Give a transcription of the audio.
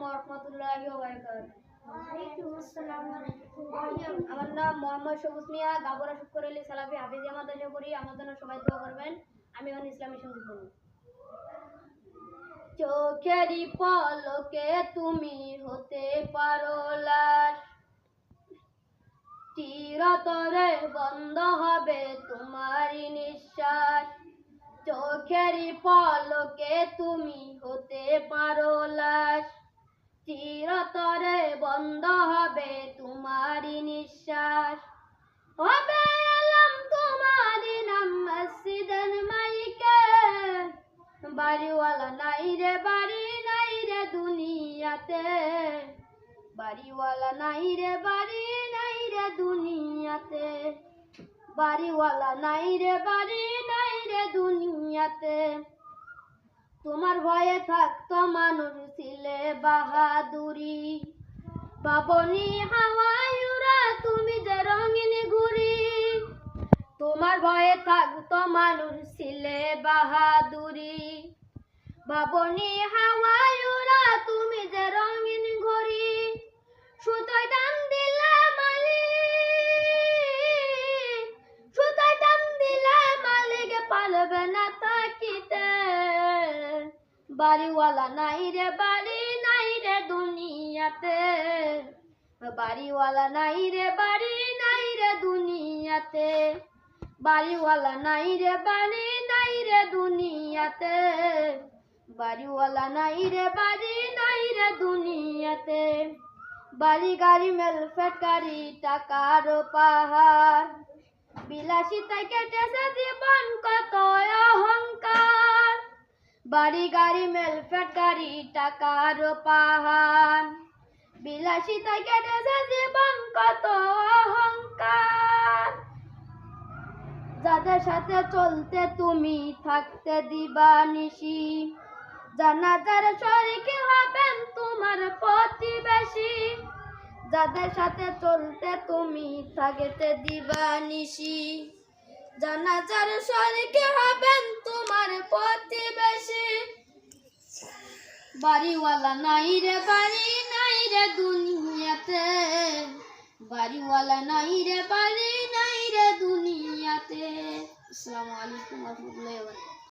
ওয়া রাহমাতুল্লাহি ওয়া বারাকাতুহু। ওয়ালাইকুম আসসালাম ওয়া রাহমাতুল্লাহি ওয়া আমার নাম মোহাম্মদ সবুজ মিয়া, গাবরা শুকর আলী সালাফি হাফিজিয়া মাদ্রাসায় পড়ি। আমার জন্য সবাই দোয়া করবেন। আমি এখন ইসলামী সঙ্গীত গাবো। চোখেরই পলকে তুমি হতে পারো লাশ, চিরতরে বন্ধ হবে তোমারই নিঃশ্বাস। চোখেরই পলকে তুমি হতে পারো লাশ, চিরতরে বন্ধ হবে তোমারই নিঃশ্বাস। হবে এলাম তোমারই নাম মসজিদের মাইকে, বাড়িওয়ালা নাই রে বাড়ি নাই রে দুনিয়াতে, বাড়িওয়ালা নাই রে বাড়ি নাই রে দুনিয়াতে, বাড়িওয়ালা নাই রে বাড়ি নাই রে দুনিয়াতে। তোমার ভয়ে থাকতো মানুষ ছিলে বাহাদুরি, বাবনি হাওয়ায় উড়া তুমি যে রঙিন ঘুড়ি। তোমার ভয়ে থাকতো মানুষ ছিলে বাহাদুরি, বাবনি হাওয়ায় উড়া তুমি যে রঙিন ঘুড়ি। সুতোয় টান দিলে মালিক, সুতোয় টান দিলে মালিক পারবে না থাকিতে, বাড়িওয়ালা নাই রে বাড়ি নাই রে দুনিয়াতে, বাড়িওয়ালা নাই রে বাড়ি নাই রে দুনিয়াতে, বাড়িওয়ালা নাই রে বাড়ি নাই রে দুনিয়াতে, বাড়িওয়ালা নাই রে বাড়ি নাই রে দুনিয়াতে। বাড়ি গাড়ি মেল ফেটকারি টাকার পাহাড়, বিলাসিতায় কেটেছে জীবন কত অহংকার। বাড়ি গাড়ি মেল ফেটকারি টাকার পাহাড়, বিলাসিতায় কেটেছে জীবন কত অহংকার। যাদের সাথে চলতে তুমি থাকতে দিবানিশি, জানাজার শরীক হবেন তোমার প্রতিবেশী। যাদের সাথে চলতে তুমি থাকতে দিবানিশি, জানাজার শরীক হবেন তোমার প্রতিবেশী। বাড়িওয়ালা নাই রে বাড়ি নাই রে দুনিয়াতে, বাড়িওয়ালা নাই রে বাড়ি নাই রে দুনিয়াতে। আসসালামু আলাইকুম ওয়া রাহমাতুল্লাহি ওয়া বারাকাতুহু।